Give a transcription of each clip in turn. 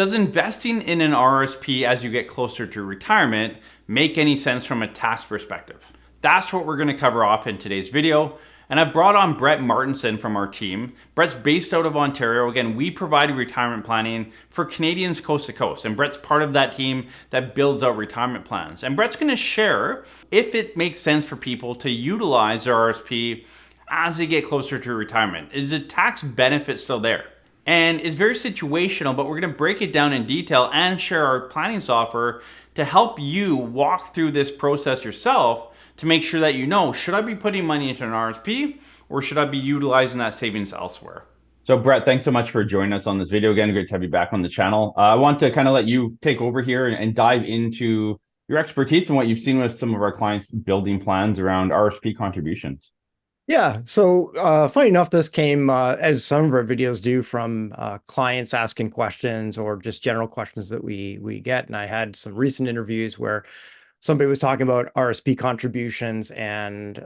Does investing in an RRSP as you get closer to retirement make any sense from a tax perspective? That's what we're going to cover off in today's video. And I've brought on Brett Martinson from our team. Brett's based out of Ontario. Again, we provide retirement planning for Canadians coast to coast. And Brett's part of that team that builds out retirement plans. And Brett's going to share if it makes sense for people to utilize their RRSP as they get closer to retirement. Is the tax benefit still there? And it's very situational, but we're going to break it down in detail and share our planning software to help you walk through this process yourself to make sure that you know, should I be putting money into an RSP or should I be utilizing that savings elsewhere? So Brett, thanks so much for joining us on this video again. Great to have you back on the channel. I want to kind of let you take over here and dive into your expertise and what you've seen with some of our clients building plans around RSP contributions. Yeah, so funny enough, this came, as some of our videos do, from clients asking questions or just general questions that we get. And I had some recent interviews where somebody was talking about RSP contributions and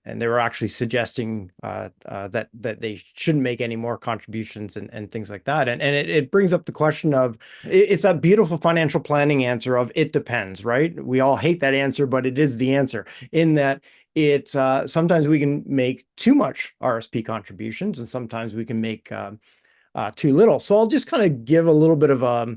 they were actually suggesting that they shouldn't make any more contributions and things like that. And it brings up the question of, it's a beautiful financial planning answer of it depends, right? We all hate that answer, but it is the answer in that it's sometimes we can make too much RSP contributions and sometimes we can make too little. So I'll just kind of give a little bit of a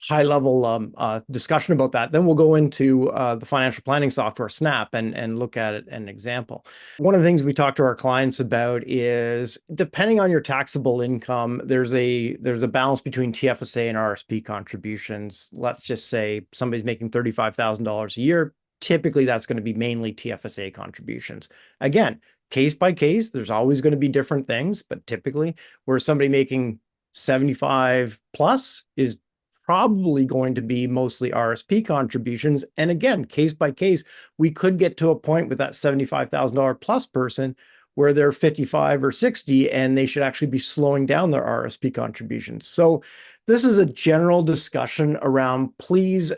high level discussion about that. Then we'll go into the financial planning software Snap and look at it an example. One of the things we talk to our clients about is depending on your taxable income, there's a balance between TFSA and RSP contributions. Let's just say somebody's making $35,000 a year. Typically, that's going to be mainly TFSA contributions. Again, case by case, there's always going to be different things, but typically where somebody making 75 plus is probably going to be mostly RSP contributions. And again, case by case, we could get to a point with that $75,000 plus person where they're 55 or 60 and they should actually be slowing down their RSP contributions. So this is a general discussion around, please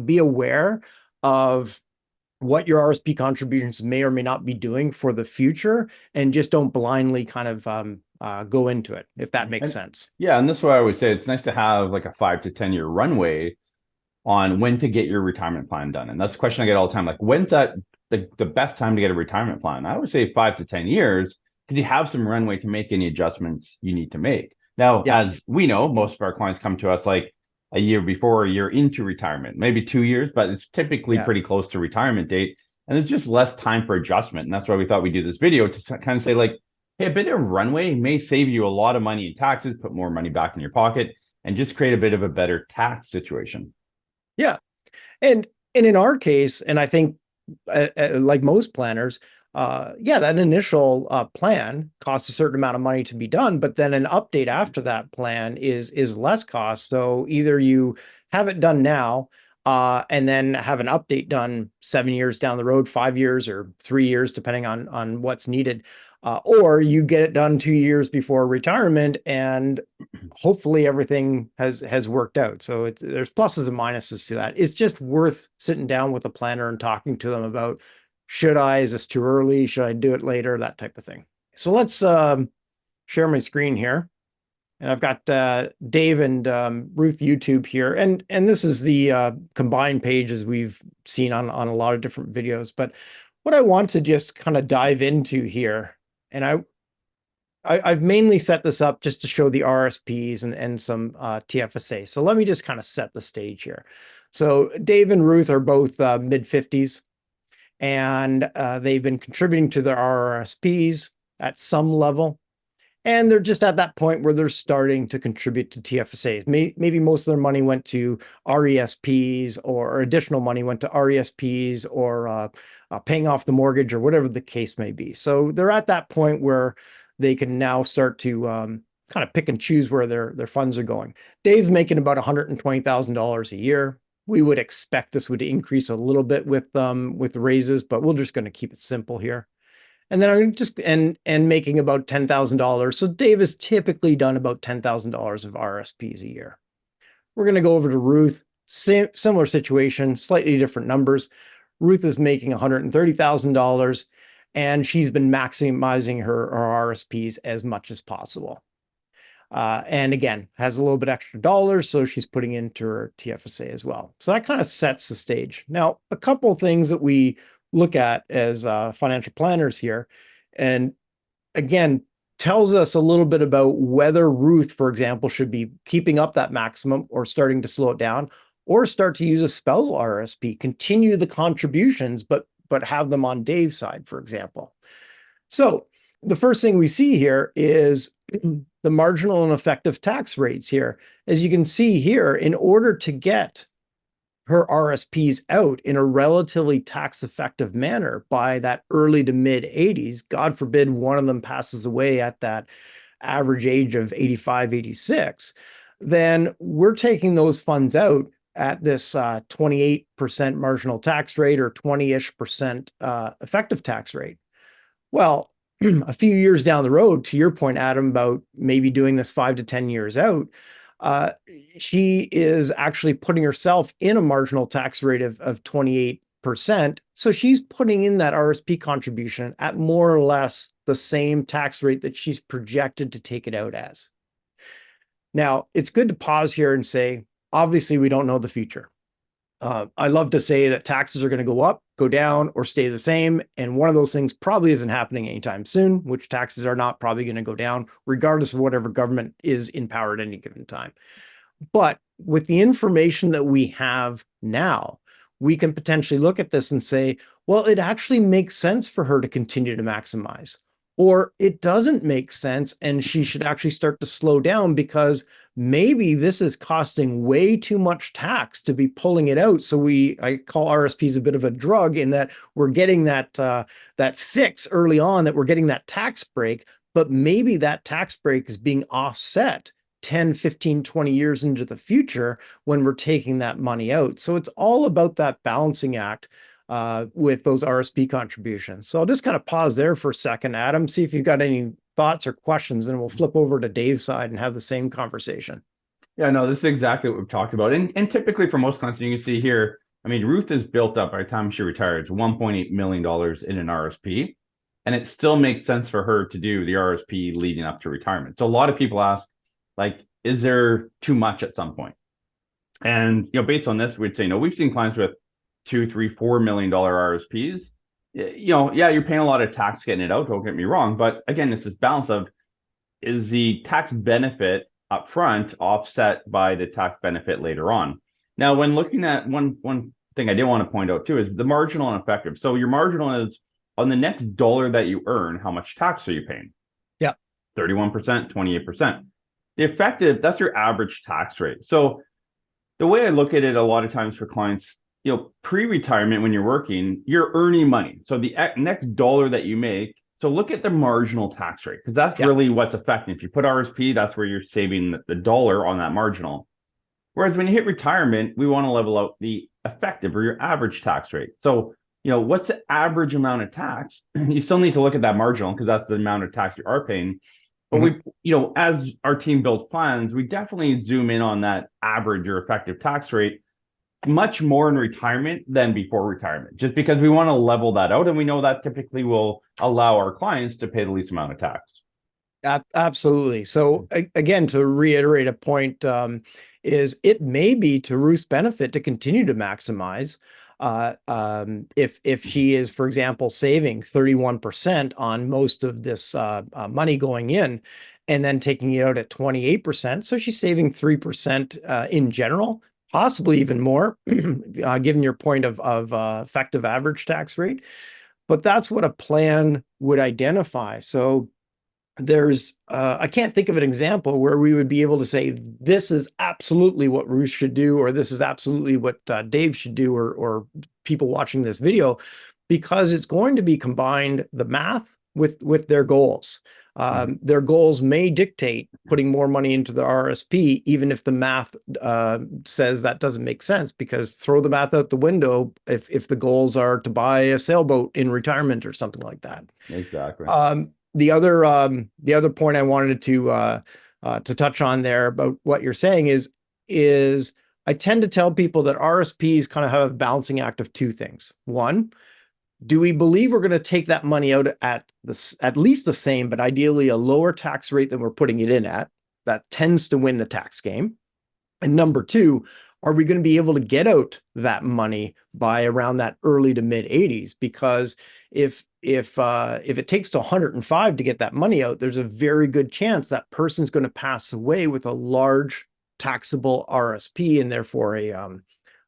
be aware of what your RSP contributions may or may not be doing for the future, and just don't blindly kind of go into it, if that makes sense. Yeah, and this is why I always say it's nice to have like a 5 to 10 year runway on when to get your retirement plan done. And that's a question I get all the time. Like, when's that the best time to get a retirement plan? I would say 5 to 10 years because you have some runway to make any adjustments you need to make. Now, as we know, most of our clients come to us like a year before, a year into retirement, maybe 2 years, but it's typically pretty close to retirement date. And there's just less time for adjustment. And that's why we thought we'd do this video to kind of say like, hey, a bit of runway may save you a lot of money in taxes, put more money back in your pocket, and just create a bit of a better tax situation. Yeah. And in our case, and I think like most planners, that initial plan costs a certain amount of money to be done, but then an update after that plan is less cost. So either you have it done now and then have an update done 7 years down the road, 5 years or 3 years, depending on what's needed, or you get it done 2 years before retirement and hopefully everything has worked out. So there's pluses and minuses to that. It's just worth sitting down with a planner and talking to them about, is this too early? Should I do it later? That type of thing. So let's share my screen here. And I've got Dave and Ruth YouTube here. And this is the combined pages we've seen on a lot of different videos. But what I want to just kind of dive into here, and I've mainly set this up just to show the RSPs and some TFSA. So let me just kind of set the stage here. So Dave and Ruth are both mid-50s. And they've been contributing to their RRSPs at some level. And they're just at that point where they're starting to contribute to TFSAs. Maybe most of their money went to RESPs or additional money went to RESPs or paying off the mortgage or whatever the case may be. So they're at that point where they can now start to kind of pick and choose where their funds are going. Dave's making about $120,000 a year. We would expect this would increase a little bit with raises, but we're just going to keep it simple here. And then I'm just and making about $10,000. So Dave has typically done about $10,000 of RSPs a year. We're going to go over to Ruth. Similar situation, slightly different numbers. Ruth is making $130,000, and she's been maximizing her RSPs as much as possible. And again, has a little bit extra dollars, so she's putting into her TFSA as well. So that kind of sets the stage. Now, a couple of things that we look at as financial planners here, and again, tells us a little bit about whether Ruth, for example, should be keeping up that maximum or starting to slow it down, or start to use a spousal RRSP, continue the contributions, but have them on Dave's side, for example. So the first thing we see here is the marginal and effective tax rates here. As you can see here, in order to get her RSPs out in a relatively tax effective manner by that early to mid 80s, God forbid one of them passes away at that average age of 85, 86, then we're taking those funds out at this 28% marginal tax rate or 20-ish% effective tax rate. Well, a few years down the road, to your point, Adam, about maybe doing this 5 to 10 years out, she is actually putting herself in a marginal tax rate of 28%. So she's putting in that RSP contribution at more or less the same tax rate that she's projected to take it out as. Now, it's good to pause here and say, obviously, we don't know the future. I love to say that taxes are going to go up, go down, or stay the same. And one of those things probably isn't happening anytime soon, which taxes are not probably going to go down, regardless of whatever government is in power at any given time. But with the information that we have now, we can potentially look at this and say, well, it actually makes sense for her to continue to maximize. Or it doesn't make sense and she should actually start to slow down because maybe this is costing way too much tax to be pulling it out. So I call RSPs a bit of a drug in that we're getting that fix early on, that we're getting that tax break, but maybe that tax break is being offset 10, 15, 20 years into the future when we're taking that money out. So it's all about that balancing act with those RSP contributions. So I'll just kind of pause there for a second, Adam, see if you've got any thoughts or questions, and we'll flip over to Dave's side and have the same conversation. Yeah, no, this is exactly what we've talked about. And typically for most clients, you can see here, I mean, Ruth is built up by the time she retires, $1.8 million in an RSP. And it still makes sense for her to do the RSP leading up to retirement. So a lot of people ask, like, is there too much at some point? And, based on this, we'd say, no, we've seen clients with $2, $3, $4 million RSPs. Yeah, you're paying a lot of tax getting it out, don't get me wrong. But again, it's this balance of, is the tax benefit up front offset by the tax benefit later on? Now, when looking at one thing I did want to point out too is the marginal and effective. So your marginal is on the next dollar that you earn, how much tax are you paying? Yeah. 31%, 28%. The effective, that's your average tax rate. So the way I look at it a lot of times for clients, pre-retirement when you're working, you're earning money. So the next dollar that you make, so look at the marginal tax rate, because that's really what's affecting. If you put RSP, that's where you're saving the dollar on that marginal. Whereas when you hit retirement, we want to level out the effective or your average tax rate. So, what's the average amount of tax? You still need to look at that marginal because that's the amount of tax you are paying. But we, as our team builds plans, we definitely zoom in on that average or effective tax rate much more in retirement than before retirement, just because we want to level that out. And we know that typically will allow our clients to pay the least amount of tax. Absolutely. So again, to reiterate a point, is it may be to Ruth's benefit to continue to maximize. If she is, for example, saving 31% on most of this money going in, and then taking it out at 28%, so she's saving 3% in general, possibly even more, given your point of effective average tax rate. But that's what a plan would identify. So there's, I can't think of an example where we would be able to say, this is absolutely what Ruth should do, or this is absolutely what Dave should do, or people watching this video, because it's going to be combined, the math with their goals. Their goals may dictate putting more money into the RSP, even if the math says that doesn't make sense, because throw the math out the window if the goals are to buy a sailboat in retirement or something like that. Exactly. The other point I wanted to touch on there about what you're saying is I tend to tell people that RSPs kind of have a balancing act of two things. One, do we believe we're going to take that money out at least the same, but ideally a lower tax rate than we're putting it in at? That tends to win the tax game. And number two, are we going to be able to get out that money by around that early to mid 80s? Because if it takes to 105 to get that money out, there's a very good chance that person's going to pass away with a large taxable RSP and therefore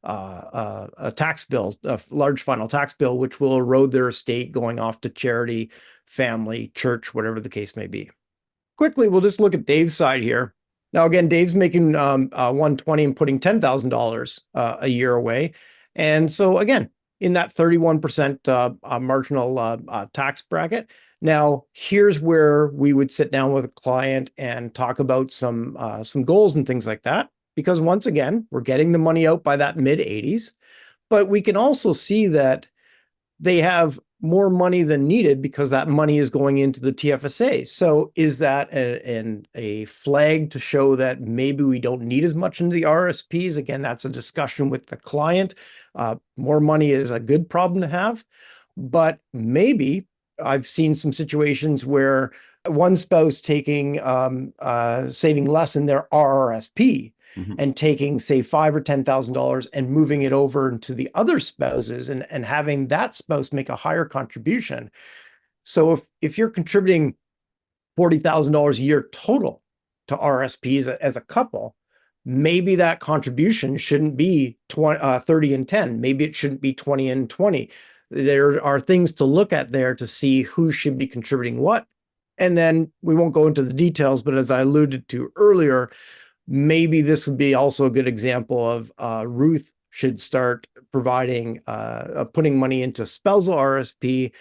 a tax bill, a large final tax bill, which will erode their estate going off to charity, family, church, whatever the case may be. Quickly, we'll just look at Dave's side here. Now, again, Dave's making 120 and putting $10,000 a year away. And so again, in that 31% marginal tax bracket. Now, here's where we would sit down with a client and talk about some goals and things like that. Because once again, we're getting the money out by that mid 80s, but we can also see that they have more money than needed because that money is going into the TFSA. So is that a flag to show that maybe we don't need as much into the RSPs? Again, that's a discussion with the client. More money is a good problem to have, but maybe I've seen some situations where one spouse taking saving less in their RRSP and taking, say, $5,000 or $10,000 and moving it over into the other spouses and having that spouse make a higher contribution. So if you're contributing $40,000 a year total to RSPs as a couple, maybe that contribution shouldn't be 30 and 10. Maybe it shouldn't be 20 and 20. There are things to look at there to see who should be contributing what. And then we won't go into the details, but as I alluded to earlier, maybe this would be also a good example of Ruth should start providing, putting money into spousal RSP.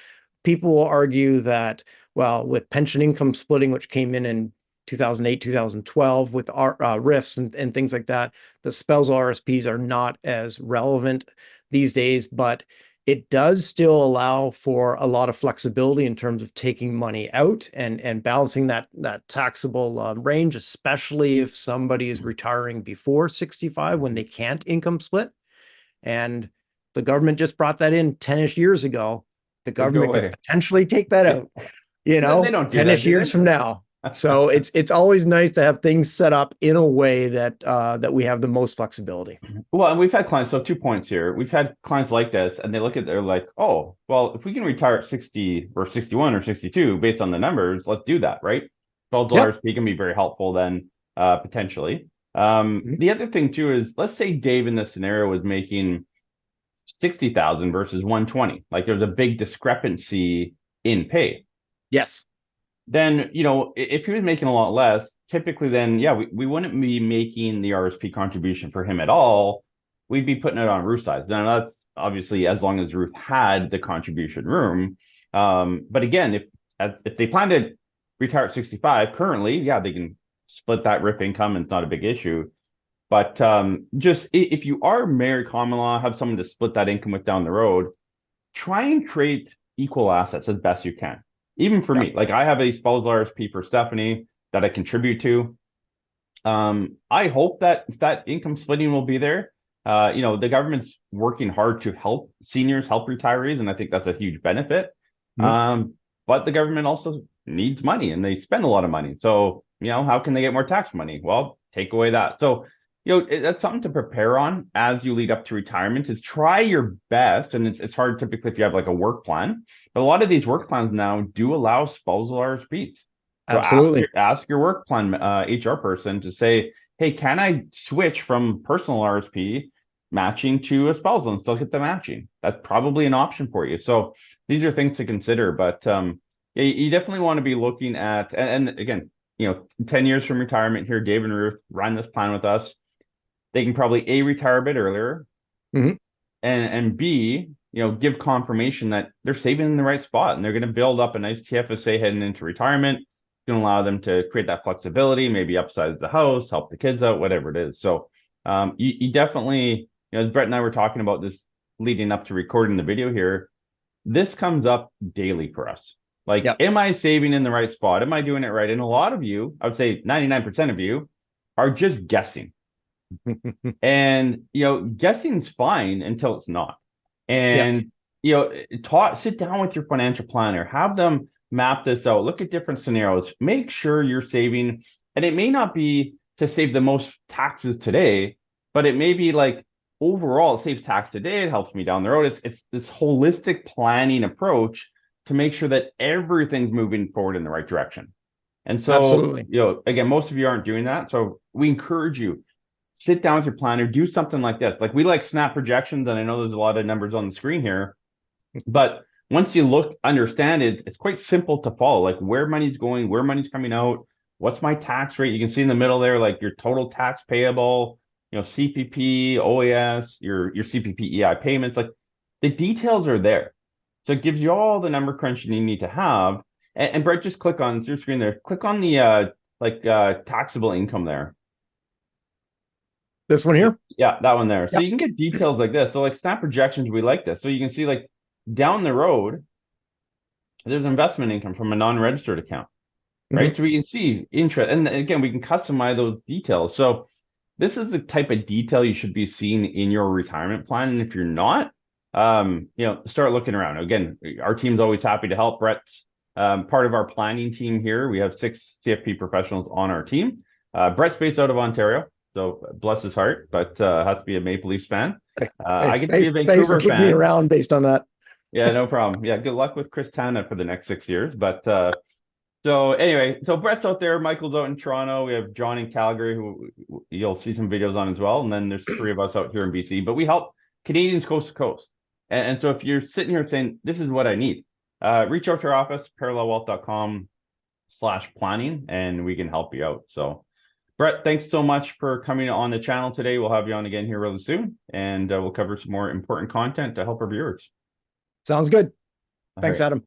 People will argue that, well, with pension income splitting, which came in 2008, 2012, with RIFs and things like that, the spousal RSPs are not as relevant these days, but it does still allow for a lot of flexibility in terms of taking money out and balancing that taxable range, especially if somebody is retiring before 65 when they can't income split. And the government just brought that in 10-ish years ago. The government could potentially take that out, They don't do 10-ish years from now. So it's always nice to have things set up in a way that we have the most flexibility. Well, and we've had clients, so 2 points here. We've had clients like this, and they're like, oh, well, if we can retire at 60 or 61 or 62 based on the numbers, let's do that, right? $12 can be very helpful then, potentially. The other thing too is, let's say Dave in this scenario was making 60,000 versus 120. Like there's a big discrepancy in pay. Yes. Then, if he was making a lot less, typically then, yeah, we wouldn't be making the RSP contribution for him at all. We'd be putting it on Ruth's side. Now, that's obviously as long as Ruth had the contribution room. But again, if they plan to retire at 65 currently, yeah, they can split that RIP income and it's not a big issue. But just if you are married common law, have someone to split that income with down the road, try and create equal assets as best you can. Even for me, like I have a spousal RSP for Stephanie that I contribute to. I hope that income splitting will be there. The government's working hard to help seniors, help retirees, and I think that's a huge benefit. But the government also needs money and they spend a lot of money. So, how can they get more tax money? Well, take away that. So, that's something to prepare on as you lead up to retirement, is try your best. And it's hard typically if you have like a work plan, but a lot of these work plans now do allow spousal RSPs. So absolutely. Ask your work plan HR person to say, hey, can I switch from personal RSP matching to a spousal and still get the matching? That's probably an option for you. So these are things to consider, but you definitely want to be looking at, and again, 10 years from retirement here, Dave and Ruth run this plan with us. They can probably A, retire a bit earlier, and B, give confirmation that they're saving in the right spot and they're going to build up a nice TFSA heading into retirement. It's going to allow them to create that flexibility, maybe upsize the house, help the kids out, whatever it is. So you definitely, as Brett and I were talking about this leading up to recording the video here, this comes up daily for us. Like, am I saving in the right spot? Am I doing it right? And a lot of you, I would say 99% of you, are just guessing. And guessing's fine until it's not. And sit down with your financial planner, have them map this out, look at different scenarios, make sure you're saving And it may not be to save the most taxes today, but it may be like overall it saves tax today, it helps me down the road. It's this holistic planning approach to make sure that everything's moving forward in the right direction. And so, Absolutely. again, most of you aren't doing that. So we encourage you, sit down with your planner, do something like this. Like we like snap projections, and I know there's a lot of numbers on the screen here, but once you understand it, it's quite simple to follow, like where money's going, where money's coming out, what's my tax rate. You can see in the middle there, like your total tax payable, CPP, OAS, your CPP EI payments, like the details are there. So it gives you all the number crunching you need to have. And Brett, just click on your screen there. Click on the taxable income there. This one here? Yeah, that one there. So Yep. you can get details like this. So like snap projections, we like this. So you can see like down the road, there's investment income from a non-registered account, right? Mhm. So we can see interest. And again, we can customize those details. So this is the type of detail you should be seeing in your retirement plan. And if you're not, start looking around. Again, our team's always happy to help. Brett's part of our planning team here. We have 6 CFP professionals on our team. Brett's based out of Ontario, so bless his heart, but has to be a Maple Leafs fan. I get to be a Thanks for Vancouver keeping me fan. around based on that. Yeah, no problem. Yeah, good luck with Chris Tana for the next 6 years. But so anyway, so Brett's out there, Michael's out in Toronto. We have John in Calgary, who you'll see some videos on as well. And then there's 3 of us out here in BC. But we help Canadians coast to coast. And so if you're sitting here saying, this is what I need, reach out to our office, parallelwealth.com/planning, and we can help you out. So Brett, thanks so much for coming on the channel today. We'll have you on again here really soon, and we'll cover some more important content to help our viewers. Sounds good. All Thanks, right. Adam.